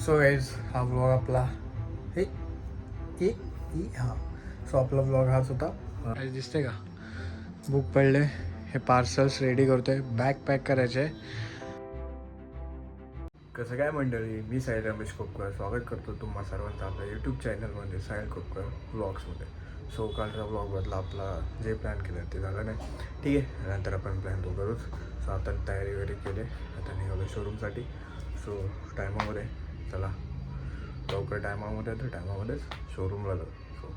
So guys हा blog आपला हे हां सो आपला ब्लॉग हाच होता. दिसते का बुक पडले. हे पार्सल्स रेडी करतोय, बॅग पॅक करायचे. कसं काय मंडळी, मी साहिल रमेश खोपकर स्वागत करतो तुम्हा सर्वांचं आपल्या यूट्यूब चॅनलमध्ये साहिल खोपकर ब्लॉग्समध्ये. सो कालचा ब्लॉगमधला आपला जे प्लॅन केलं ते झालं नाही, ठीक आहे. नंतर आपण प्लॅन तो करूच. सो आता तयारी वगैरे केली, आता निघालो शोरूमसाठी. सो टायमामध्ये चला लवकर टायमामध्ये तर टायमामध्येच शोरूमला जाऊ. सो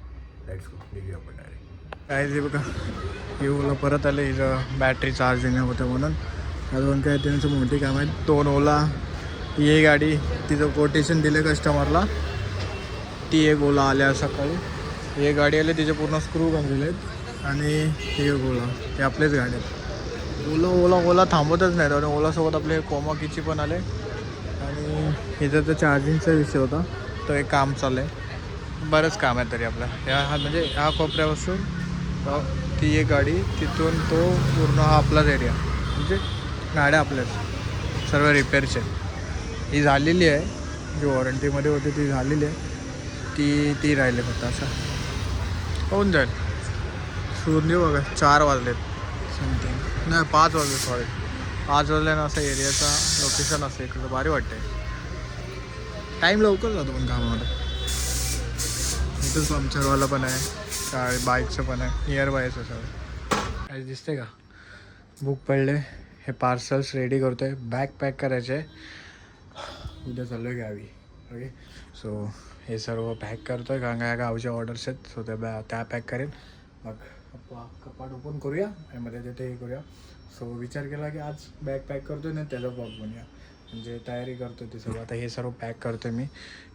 लेट्स गो, निघूया आपण डायरेक्ट. काय जे बघा येऊला परत आले, हिचं बॅटरी चार्जिंग होतं म्हणून. अजून काय त्यांचं मोठी काम आहे. 2 ओला, ही गाडी तिचं कोटेशन दिलं कस्टमरला, ती एक ओला आल्या सकाळी. हे गाडी आले तिचे पूर्ण स्क्रू बांधलेले आहेत. आणि हे ओला हे आपलेच गाडी आहेत. ओला थांबवतच नाहीत. आणि ओलासोबत आपले कोमाकीची पण आले. आणि इथं तर चार्जिंगचा विषय होता, तो एक काम चालू आहे. बरंच काम आहे तरी आपलं म्हणजे ह्या कोपऱ्यापासून ती एक गाडी, तिथून तो पूर्ण हा आपलाच एरिया. म्हणजे गाड्या आपल्याच सर्व रिपेअरचे. ही झालेली आहे, जी वॉरंटीमध्ये होती ती झालेली आहे. ती राहिले फक्त. असं होऊन जाईल. सूर्य बघा 4 वाजलेत समथिंग, नाही 5 वाजले, सॉरी 5 वाजल्यानं असं एरियाचा लोकेशन असं इकडं भारी वाटते. टाईम लवकर जातो पण कामामध्ये. इथंच पंक्चरवाला पण आहे, बाईकचं पण आहे, नियर बायचं सगळं. काही दिसते का बुक पडले. हे पार्सल्स रेडी करतो आहे, बॅग पॅक करायचे. उद्या चाललो आहे गावी. ओके, सो हे सर्व पॅक करतो आहे, कारण काय गावच्या ऑर्डर्स आहेत. सो त्या पॅक करेन. मग कपाट ओपन करूया आणि मध्ये तिथे हे करूया. सो विचार केला की आज बॅग पॅक करतो आहे ना, त्याचा ब्लॉग बनूया. म्हणजे तयारी करतो ते सर्व. आता हे सर्व पॅक करतो आहे मी,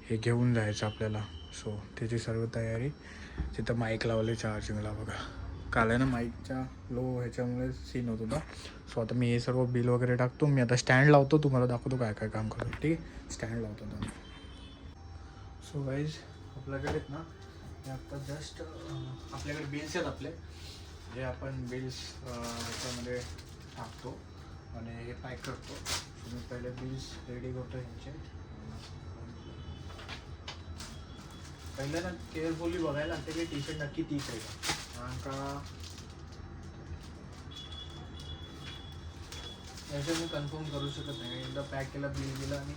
हे घेऊन जायचं आपल्याला. सो त्याची सर्व तयारी. तिथं माईक लावले चार्जिंगला बघा. काल आहे ना माईकच्या लो ह्याच्यामुळे सीन होत होता. सो आता मी हे सर्व बिल वगैरे टाकतो. मी आता स्टँड लावतो, तुम्हाला दाखवतो काय काय काम करतो. ठीक आहे, स्टँड लावतो आता. सो गाईज आपल्याकडे ना हे आत्ता जस्ट आपल्याकडे बिल्स आहेत आपले, जे आपण बिल्स ह्याच्यामध्ये टाकतो आणि हे पॅक करतो. सो मी पहिले बिल्स रेडी करतो ह्यांचे. पहिलं ना केअरफुली बघायला लागते की टी शर्ट नक्की तीच आहे का, कारण का याचं मी कन्फर्म करू शकत नाही. एकदा पॅक केला, बिल दिलं आणि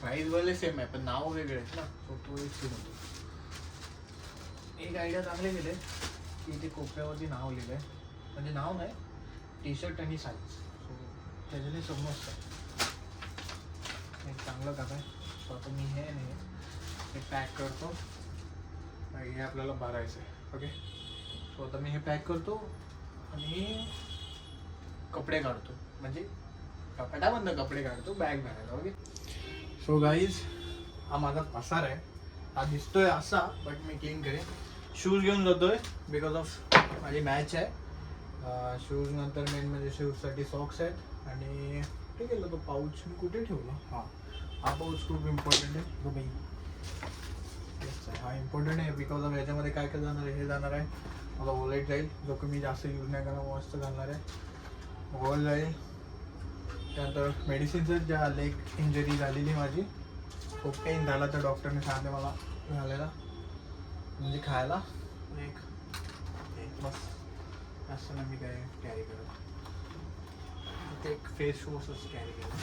प्राईस वाले सेम आहे पण नाव वेगळे आहेत ना. सो तो एक सीन होतो. एक आयडिया चांगले दिले की ते कोपऱ्यावरती नाव लिहिलं आहे, म्हणजे नाव नाही, टी शर्ट आणि साईज. सो त्याच्याने समजतं. एक चांगलं काम आहे. सो आता मी हे पॅक करतो. हे आपल्याला भरायचं आहे. ओके, सो आता मी हे पॅक करतो आणि कपडे काढतो, म्हणजे कपाटामधनं कपडे काढतो बॅग भरायला. ओके, सो गाईज हा माझा पसार आहे. हा दिसतोय असा, बट मी क्लीन करेन. शूज घेऊन जातोय बिकॉज ऑफ माझी मॅच आहे. शूज नंतर मेन म्हणजे शूजसाठी सॉक्स आहेत. आणि ठीक आहे, तो पाऊच मी कुठे ठेवला. हा पाऊच खूप इम्पॉर्टंट आहे. तो बाई हा इम्पॉर्टंट आहे बिकॉज ऑफ याच्यामध्ये काय काय जाणार आहे. हे जाणार आहे मला वॉलेट जाईल, जो की मी जास्त यूज नाही करणार, मस्त घालणार आहे. वॉल जाईल. त्यानंतर मेडिसिन्सच, ज्या लेग इंजरी झालेली माझी, खूप पेन झाला तर डॉक्टरने सांगितलं मला घालायला, म्हणजे खायला. एक बस असं ना मी काय कॅरी करत. एक फेस वॉशच कॅरी केलं.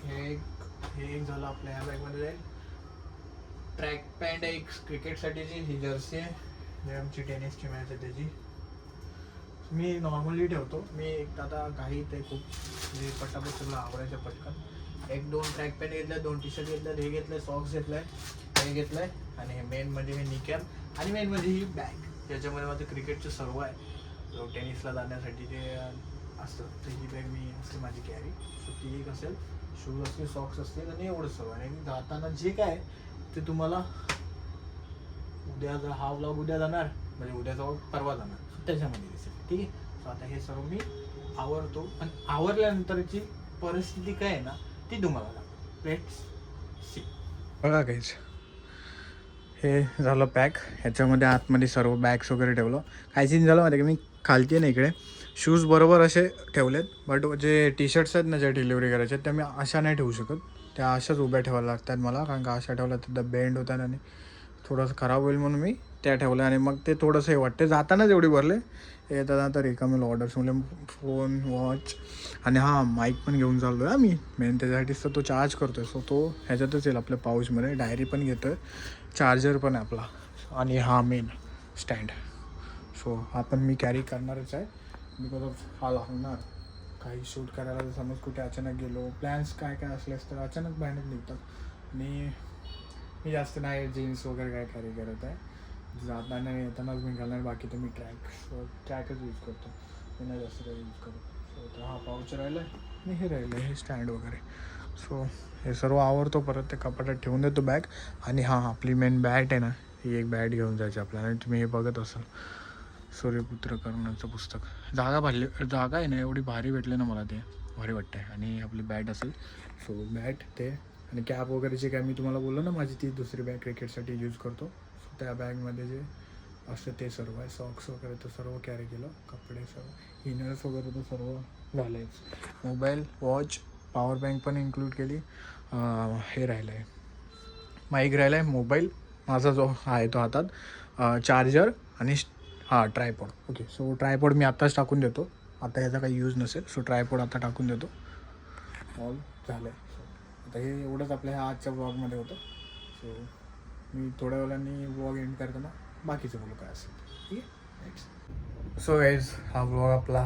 हे एक झालं आपल्या ह्या बॅगमध्ये जाईल. ट्रॅक पॅन्ट एक क्रिकेटसाठीची, ही जर्सी आहे, जे आमची टेनिसची मॅच आहे त्याची. मी नॉर्मली ठेवतो. मी एक आता काही ते खूप म्हणजे पटापट सगळं आवडायचं पटकन. 1-2 ट्रॅक पॅन्ट घेतल्या, 2 टी शर्ट घेतल्या, हे घेतलं, सॉक्स घेतलाय, हे घेतलंय. आणि मेन म्हणजे हे निकॅप. आणि मेन म्हणजे ही बॅग, ज्याच्यामध्ये माझं क्रिकेटचं सर्व आहे. जो टेनिसला जाण्यासाठी जे असतं तर ही बॅग मी असते माझी कॅरी. सो ती एक असेल, शूज असतील, सॉक्स असतील आणि एवढं सर्व. आणि जाताना जे काय ते तुम्हाला उद्या, जर हा व्लॉग उद्या जाणार म्हणजे उद्याचा व्लॉग परवा जाणार, त्याच्यामध्ये दिसेल. ठीक आहे, सो आता हे सर्व मी आवरतो. आणि आवरल्यानंतरची परिस्थिती काय आहे ना, ती तुम्हाला दाखवतो. Let's see. बघा काहीच हे झालं पॅक. ह्याच्यामध्ये आतमध्ये सर्व बॅग्स वगैरे ठेवलं. काय सीन झालं माहिती का, मी खालती ना इकडे शूज बरोबर असे ठेवलेत, बट जे टी शर्ट्स आहेत ना, ज्या डिलिव्हरी करायचे त्या मी अशा नाही ठेवू शकत. त्या अशाच उभ्या ठेवायला लागतात मला, कारण का अशा ठेवल्या तर बेंड होतात आणि थोडंसं खराब होईल म्हणून मी त्या ठेवल्या. आणि मग ते थोडंसं हे वाटते जातानाच एवढी भरले, येताना तर रिकामेल ऑर्डर्स म्हणजे फोन वॉच आणि हां माईक पण घेऊन चाललो आहे मी मेन त्याच्यासाठीच तर तो चार्ज करतो आहे. सो तो ह्याच्यातच येईल आपल्या पाऊचमध्ये, डायरी पण घेतो आहे, चार्जर पण आहे आपला आणि हा मेन स्टँड. सो हा पण मी कॅरी करणारच आहे बिकॉज ऑफ हा लागणार. काही शूट करायला जर समज कुठे अचानक गेलो, प्लॅन्स काय काय असलेस तर अचानक बाहेर निघतात. आणि मी जास्त नाही जीन्स वगैरे काय कॅरी करत आहे, जाताना येतानाच मी घालणार. बाकी तर मी ट्रॅकच यूज करतो, मी नाही जास्त काही यूज करतो. सो तर हा पाऊच राहिला आहे आणि हे राहिलं हे स्टँड वगैरे. सो हे सर्व आवडतो, परत ते कपाटात ठेवून देतो बॅग. आणि हां आपली मेन बॅट आहे ना, ही एक बॅट घेऊन जायची आपल्याला. आणि तुम्ही हे बघत असाल सूर्यपुत्र कर्णाचं पुस्तक, जागा आहे ना एवढी भारी भेटली ना मला, ते भारी वाटतं आहे. आणि आपली बॅट असेल, सो बॅट ते आणि कॅप वगैरेची काय मी तुम्हाला बोललो ना माझी ती दुसरी बॅग क्रिकेटसाठी यूज करतो. सो त्या बॅगमध्ये जे असतं ते सर्व आहे, सॉक्स वगैरे तर सर्व कॅरी केलं, कपडे सर्व, इनर्स वगैरे तर सर्व झालेच. मोबाईल वॉच पॉवर बँक पण इन्क्लूड केली. हे राहिलं आहे माईक राहिला आहे, मोबाईल माझा जो आहे तो हातात, चार्जर आणि हां ट्रायपॉड. ओके सो ट्रायपॉड मी आत्ताच टाकून देतो, आता याचा काही यूज नसेल. सो ट्रायपॉड आता टाकून देतो. ऑल झालं आहे. आता हे एवढंच आपल्या ह्या आजच्या ब्लॉगमध्ये होतं. सो मी थोड्या वेळाने ब्लॉग एंड करताना बाकीचं बोलू काय असेल ठीक आहे. नेक्स्ट सो गाईज हा ब्लॉग आपला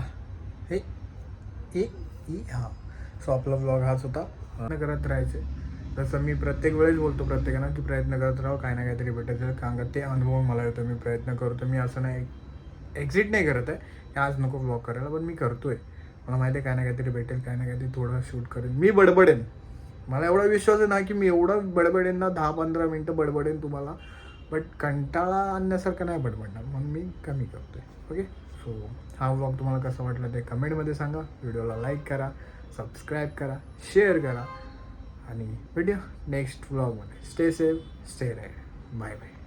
हां सो आपला ब्लॉग हाच होता. करत राहायचे जसं मी प्रत्येक वेळेस बोलतो प्रत्येकानं की प्रयत्न करत राहा, काही ना काहीतरी भेटायचं. कारण का ते अनुभव मला येतो, मी प्रयत्न करतो. मी असं नाही एक्झिट नाही करत आहे की आज नको ब्लॉग करायला, पण मी करतो आहे. मला माहिती आहे काय ना काहीतरी भेटेल, काय ना काहीतरी थोडं शूट करेन. मी बडबडेन, मला एवढा विश्वास आहे ना की मी एवढं बडबडेन ना, 10-15 मिनटं बडबडेन तुम्हाला, बट कंटाळा आणण्यासारखं नाही बडबडणार, म्हणून मी कमी करतो आहे. ओके सो हा व्लॉग तुम्हाला कसा वाटला ते कमेंटमध्ये सांगा. व्हिडिओला लाईक करा, सबस्क्राईब करा, शेअर करा आणि भेटूया नेक्स्ट व्लॉगमध्ये. Stay safe, stay right, bye bye.